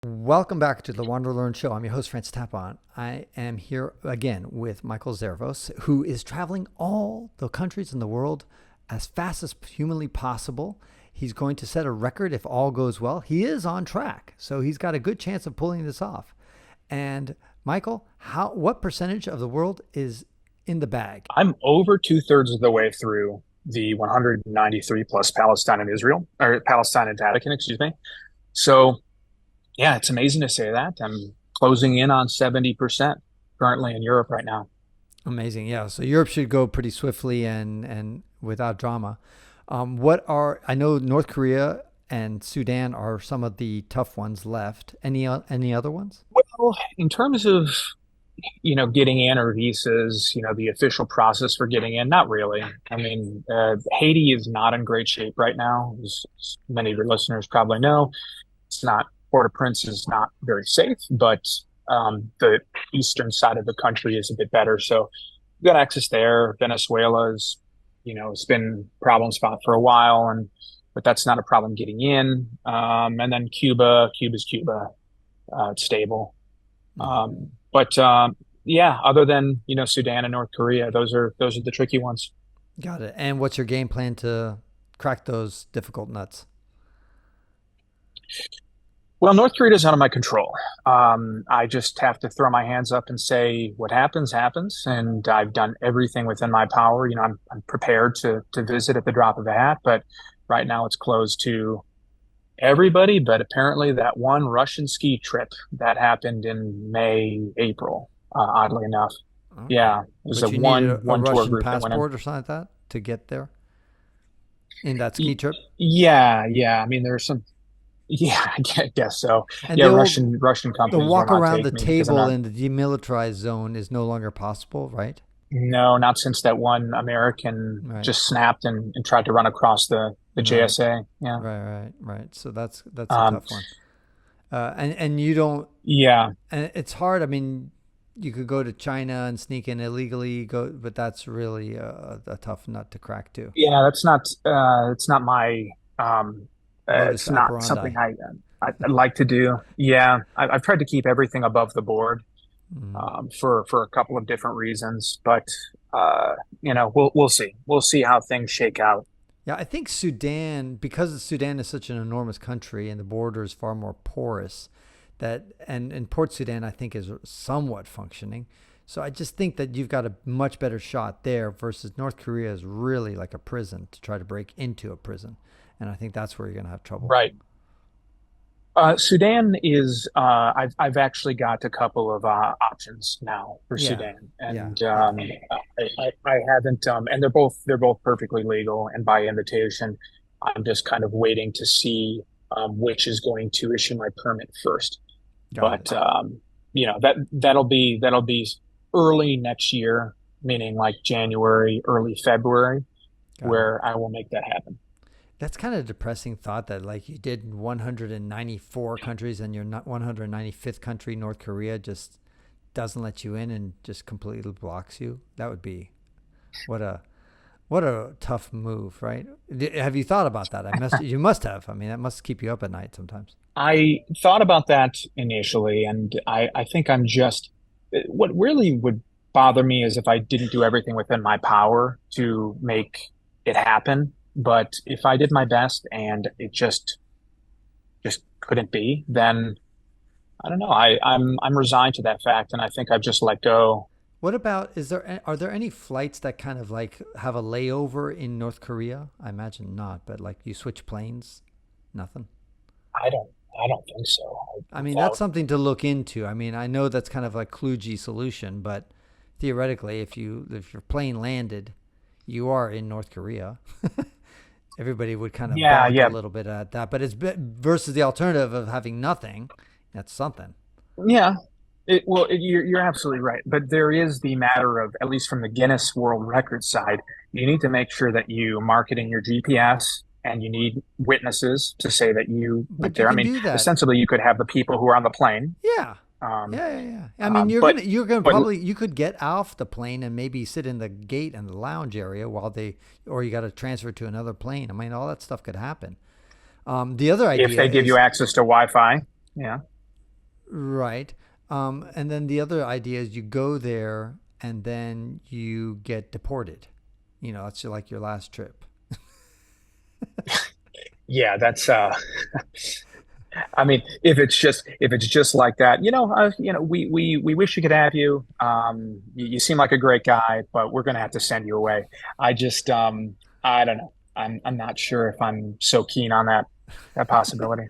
Welcome back to the WanderLearn show. I'm your host, Tapon. I am here again with Michael Zervos, who is traveling all the countries in the world as fast as humanly possible. He's going to set a record if all goes well. He is on track, so he's got a good chance of pulling this off. And Michael, what percentage of the world is in the bag? I'm over two-thirds of the way through the 193 plus Palestine and Israel, or Palestine and Vatican, excuse me. So, yeah, it's amazing to say that. I'm closing in on 70% currently in Europe right now. Amazing. Yeah. So Europe should go pretty swiftly and without drama. I know North Korea and Sudan are some of the tough ones left. Any other ones? Well, in terms of, getting in or visas, the official process for getting in, not really. I mean, Haiti is not in great shape right now, as many of your listeners probably know. It's not, Port-au-Prince is not very safe, but the eastern side of the country is a bit better. So we've got access there. Venezuela's, it's been a problem spot for a while, but that's not a problem getting in. And then Cuba's Cuba. It's stable. Yeah, other than, Sudan and North Korea, those are the tricky ones. Got it. And what's your game plan to crack those difficult nuts? Well, North Korea is out of my control. I just have to throw my hands up and say, what happens, happens. And I've done everything within my power. I'm prepared to visit at the drop of a hat, but right now it's closed to everybody. But apparently that one Russian ski trip that happened in May, April, oddly enough. Okay. Yeah, it was But a you needed a one tour Russian group that went in. passport or something like that to get there in that ski trip? Yeah, yeah. I mean, there's some. Yeah, I guess so. And Yeah, the Russian the companies will walk not around the take me because I'm table not. in the demilitarized zone is no longer possible, right? No, not since that one American Right. just snapped and tried to run across the Right. JSA. Yeah. Right. So that's a Um, tough one. And you don't, yeah. and it's hard. I mean, you could go to China and sneak in illegally, but that's really a tough nut to crack too. Yeah, it's not my Modus it's not operandi. something I'd like to do. Yeah, I've tried to keep everything above the board Mm. for a couple of different reasons, but we'll see. We'll see how things shake out. Yeah, I think Sudan, because Sudan is such an enormous country and the border is far more porous, and Port Sudan I think is somewhat functioning. So I just think that you've got a much better shot there versus North Korea is really like a prison to try to break into a prison, and I think that's where you're going to have trouble. Right. Sudan is I've actually got a couple of options now for Yeah, Sudan, yeah, and yeah. I haven't and they're both perfectly legal and by invitation. I'm just kind of waiting to see which is going to issue my permit first. Got it. But that'll be early next year, meaning like January, early February, Got it. where I will make that happen. That's kind of a depressing thought that like you did 194 countries and your 195th country, North Korea, just doesn't let you in and just completely blocks you. That would be what a what a tough move, right? Have you thought about that? You must have. I mean, that must keep you up at night sometimes. I thought about that initially, and I think I'm just what really would bother me is if I didn't do everything within my power to make it happen. But if I did my best and it just couldn't be, then I don't know. I'm resigned to that fact, and I think I've just let go. What about are there any flights that kind of like have a layover in North Korea? I imagine not, but like you switch planes, nothing. I don't I don't think so. I mean, that's Without something to look into. I mean, I know that's kind of a kludgy solution, but theoretically, if your plane landed, you are in North Korea. Everybody would kind of yeah, balk a yeah, little bit at that, but versus the alternative of having nothing. That's something. yeah. You're absolutely right. But there is the matter of, at least from the Guinness World Records side, you need to make sure that you mark it in your GPS and you need witnesses to say that you went But you there. I can mean, do that. ostensibly, you could have the people who are on the plane. Yeah. Um, Yeah. I mean, but, you're gonna but probably you could get off the plane and maybe sit in the gate and the lounge area or you got to transfer to another plane. I mean, all that stuff could happen. The other if idea they give you is access to Wi-Fi, yeah. Right. And then the other idea is you go there and then you get deported. It's like your last trip. Yeah, that's I mean, if it's just like that, we wish we could have you. You seem like a great guy, but we're gonna have to send you away. I just I don't know. I'm not sure if I'm so keen on that possibility.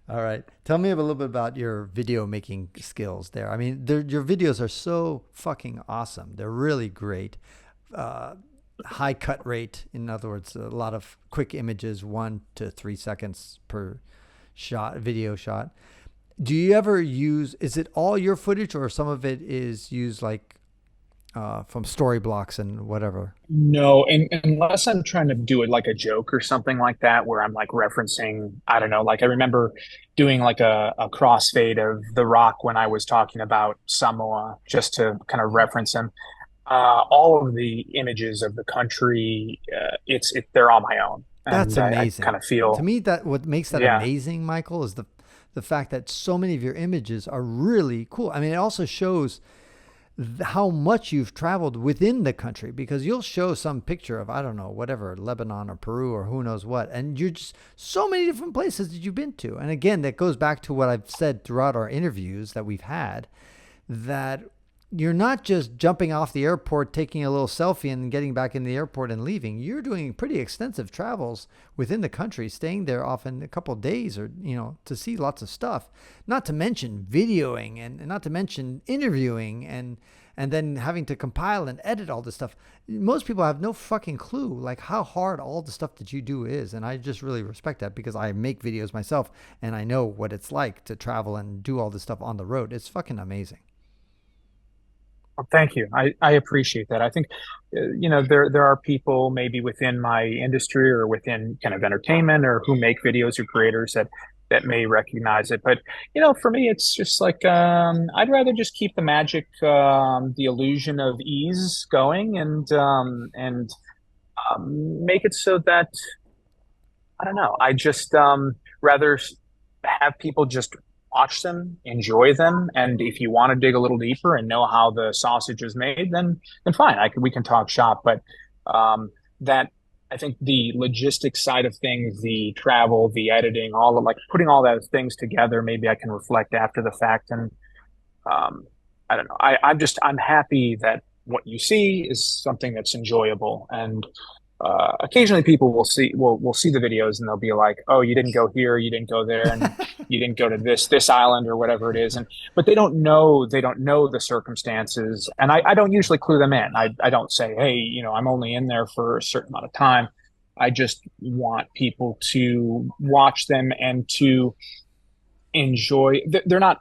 All right. Tell me a little bit about your video making skills there. I mean, your videos are so fucking awesome. They're really great. Uh, High cut rate. In other words, a lot of quick images, 1 to 3 seconds per video shot. Do you ever use, is it all your footage or some of it is used like from story blocks and whatever? No, and unless I'm trying to do it like a joke or something like that, where I'm like referencing, I don't know, like I remember doing like a crossfade of The Rock when I was talking about Samoa, just to kind of reference him. All of the images of the country, they're all my own, That's and I kind amazing. of To feel, me, that what makes that yeah. amazing, Michael, is the fact that so many of your images are really cool. I mean, it also shows how much you've traveled within the country because you'll show some picture of, I don't know, whatever, Lebanon or Peru or who knows what, and you're just so many different places that you've been to. And again, that goes back to what I've said throughout our interviews that we've had, that you're not just jumping off the airport, taking a little selfie and getting back in the airport and leaving. You're doing pretty extensive travels within the country, staying there often a couple of days or, to see lots of stuff, not to mention videoing and not to mention interviewing and then having to compile and edit all this stuff. Most people have no fucking clue like how hard all the stuff that you do is. And I just really respect that because I make videos myself and I know what it's like to travel and do all this stuff on the road. It's fucking amazing. Well, thank you. I appreciate that. I think, there are people maybe within my industry or within kind of entertainment or who make videos or creators that may recognize it. But for me, it's just like I'd rather just keep the magic, the illusion of ease going, and make it so that I don't know. I just rather have people just watch them, enjoy them, and if you want to dig a little deeper and know how the sausage is made, then fine. We can talk shop. But that I think the logistics side of things, the travel, the editing, all of like putting all those things together, maybe I can reflect after the fact. And um, I don't know. I'm happy that what you see is something that's enjoyable and occasionally people will see the videos and they'll be like, "Oh, you didn't go here, you didn't go there, and you didn't go to this island or whatever it is." And but they don't know the circumstances, and I don't usually clue them in. I don't say, "Hey, I'm only in there for a certain amount of time." I just want people to watch them and to enjoy. They're not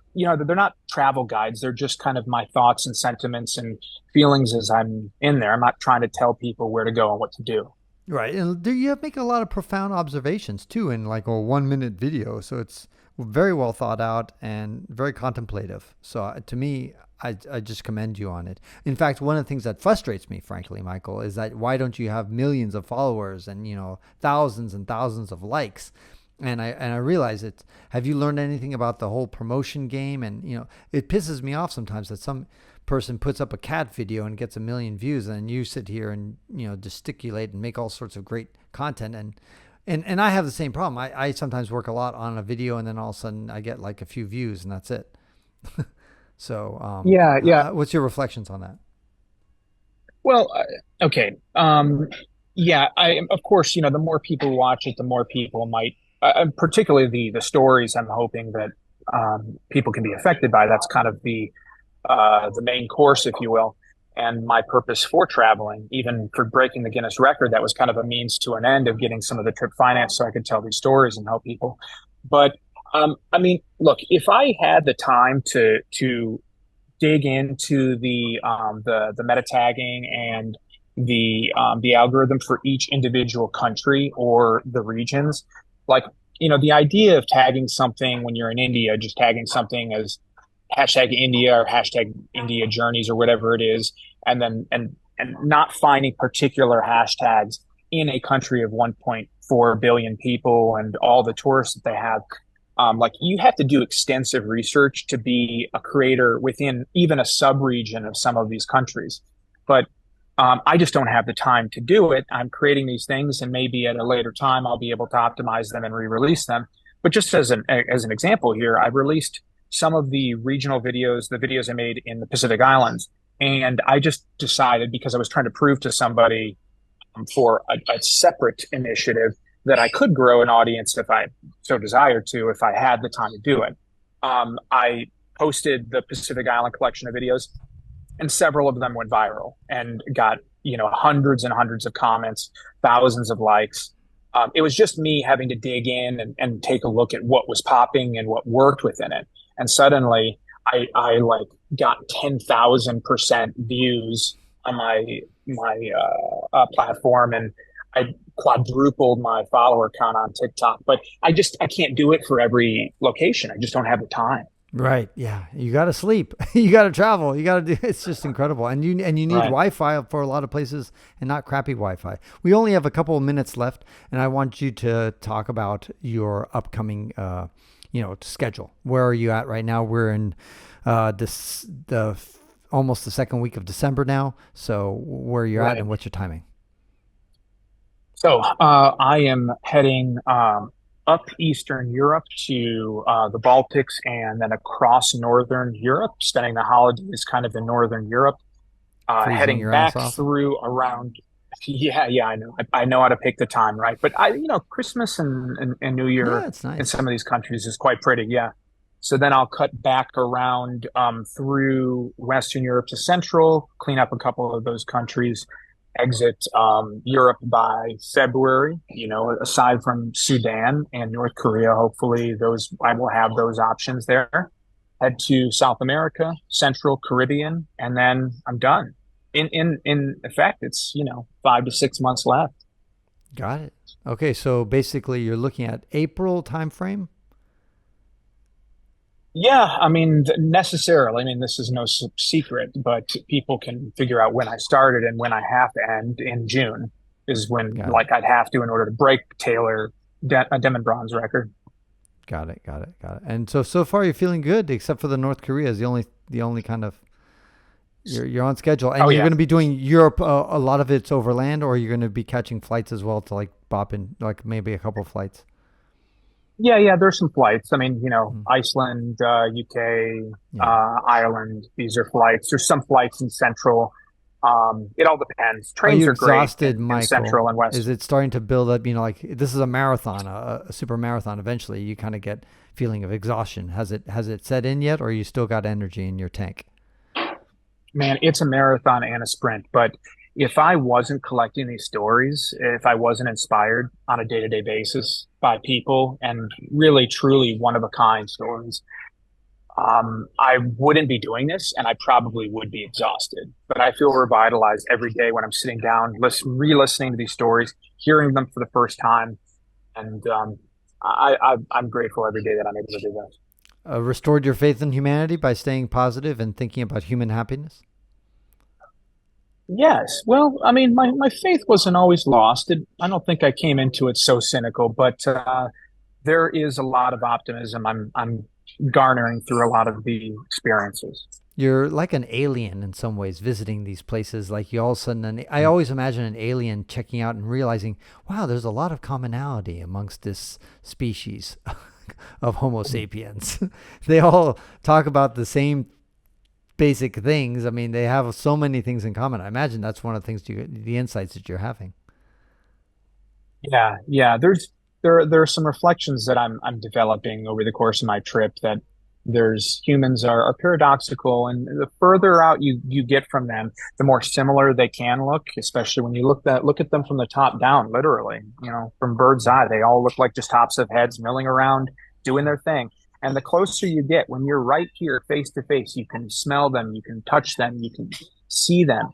travel guides. They're just kind of my thoughts and sentiments and feelings as I'm in there. I'm not trying to tell people where to go and what to do. Right. And there you have make a lot of profound observations too in like a 1 minute video. So it's very well thought out and very contemplative. So to me, I just commend you on it. In fact, one of the things that frustrates me, frankly, Michael, is that why don't you have millions of followers and, thousands and thousands of likes? And I realize it. Have you learned anything about the whole promotion game? And it pisses me off sometimes that some person puts up a cat video and gets 1 million views, and you sit here and gesticulate and make all sorts of great content. And I have the same problem. I sometimes work a lot on a video, and then all of a sudden I get like a few views, and that's it. So, Yeah, yeah. what's your reflections on that? Well, okay. Yeah, I of course, the more people watch it, the more people might, particularly the stories. I'm hoping that people can be affected by. That's kind of the main course, if you will. And my purpose for traveling, even for breaking the Guinness record, that was kind of a means to an end of getting some of the trip finance so I could tell these stories and help people. But I mean, look, if I had the time to dig into the meta tagging and the algorithm for each individual country or the regions, like the idea of tagging something when you're in India, just tagging something as hashtag India or hashtag India journeys or whatever it is, and then and not finding particular hashtags in a country of 1.4 billion people and all the tourists that they have. Like you have to do extensive research to be a creator within even a sub-region of some of these countries. But I just don't have the time to do it. I'm creating these things, and maybe at a later time I'll be able to optimize them and re-release them. But just as an example here, I released some of the regional videos, the videos I made in the Pacific Islands, and I just decided, because I was trying to prove to somebody for a separate initiative, that I could grow an audience if I so desired to, if I had the time to do it. I posted the Pacific Island collection of videos, and several of them went viral and got, hundreds and hundreds of comments, thousands of likes. It was just me having to dig in and take a look at what was popping and what worked within it. And suddenly I like got 10,000% views on my platform, and I quadrupled my follower count on TikTok. But I can't do it for every location. I just don't have the time. Right. Yeah. You got to sleep. You got to travel. You got to do. It's just incredible. And you need Right. Wi-Fi for a lot of places, and not crappy Wi-Fi. We only have a couple of minutes left, and I want you to talk about your upcoming, schedule. Where are you at right now? We're in almost the second week of December now. So where you're at Right. and what's your timing? So I am heading up Eastern Europe to the Baltics, and then across Northern Europe, spending the holidays kind of in Northern Europe, Freezing heading your back ass off. through around. Yeah, I know. I know how to pick the time, right? But Christmas and New Yeah, Year it's in nice. some of these countries is quite pretty. Yeah. So then I'll cut back around through Western Europe to Central, clean up a couple of those countries, exit Europe by February. Aside from Sudan and North Korea, hopefully those I will have those options there. Head to South America, Central Caribbean, and then I'm done. In effect, it's 5 to 6 months left. Got it. Okay. So basically you're looking at April timeframe. Yeah, I mean, necessarily. I mean, this is no secret, but people can figure out when I started, and when I have to end in June is when, Got it. like, I'd have to in order to break Taylor a Demon Bronze record. Got it. Got it. Got it. And so far you're feeling good, except for the North Korea is the only kind of you're on schedule, Oh and you're yeah, going to be doing Europe. A lot of it's overland, or you're going to be catching flights as well to like bop in, like maybe a couple of flights. yeah. There's some flights. I mean, Mm. Iceland, UK, Yeah. Ireland. These are flights. There's some flights in Central. It all depends. Are Trains you are great exhausted, in Michael? Central and Is West. it starting to build up? Like this is a marathon, a super marathon. Eventually, you kind of get feeling of exhaustion. Has it set in yet, or you still got energy in your tank? Man, it's a marathon and a sprint. But if I wasn't collecting these stories, if I wasn't inspired on a day-to-day basis by people and really, truly one of a kind stories, I wouldn't be doing this, and I probably would be exhausted. But I feel revitalized every day when I'm sitting down, re-listening to these stories, hearing them for the first time, and I'm grateful every day that I'm able to do that. Restored your faith in humanity by staying positive and thinking about human happiness. Yes. Well, I mean, my faith wasn't always lost. I don't think I came into it so cynical, but there is a lot of optimism I'm garnering through a lot of the experiences. You're like an alien in some ways, visiting these places. Like you all of a sudden, I always imagine an alien checking out and realizing, wow, there's a lot of commonality amongst this species of Homo sapiens. They all talk about the same basic things. I mean, they have so many things in common. I imagine that's one of the things the insights that you're having. Yeah. There are some reflections that I'm developing over the course of my trip, that there's humans are paradoxical, and the further out you get from them, the more similar they can look, especially when you look at them from the top down, literally, from bird's eye. They all look like just tops of heads milling around, doing their thing. And the closer you get, when you're right here face to face, you can smell them, you can touch them, you can see them.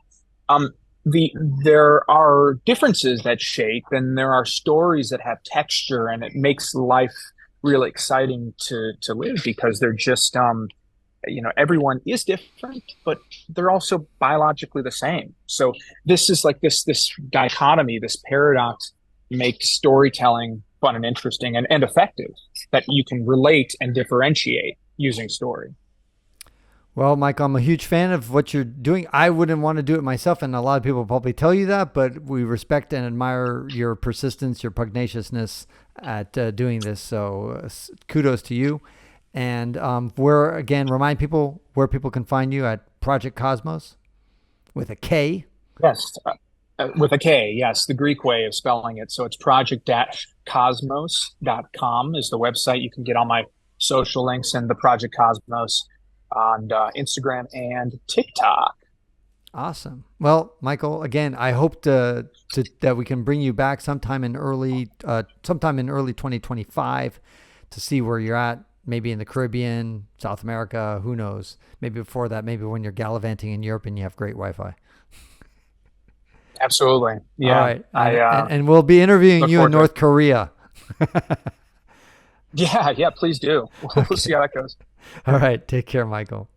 Um, there are differences that shape, and there are stories that have texture, and it makes life really exciting to live, because they're just everyone is different, but they're also biologically the same. So this is like this dichotomy, this paradox makes storytelling fun and interesting and effective. that you can relate and differentiate using story. Well, Michael, I'm a huge fan of what you're doing. I wouldn't want to do it myself, and a lot of people probably tell you that, but we respect and admire your persistence, your pugnaciousness at doing this. So kudos to you. And remind people where people can find you at Project Kosmos with a K. Yes, with a K, yes, the Greek way of spelling it. So it's project-cosmos.com is the website. You can get all my social links and the Project Cosmos on Instagram and TikTok. Awesome. Well, Michael, again, I hope that we can bring you back sometime in early 2025 to see where you're at. Maybe in the Caribbean, South America, who knows? Maybe before that, maybe when you're gallivanting in Europe and you have great Wi-Fi. Absolutely. Yeah. All right. And we'll be interviewing you in North Korea. Yeah, please do. We'll see how that goes. All right. Take care, Michael.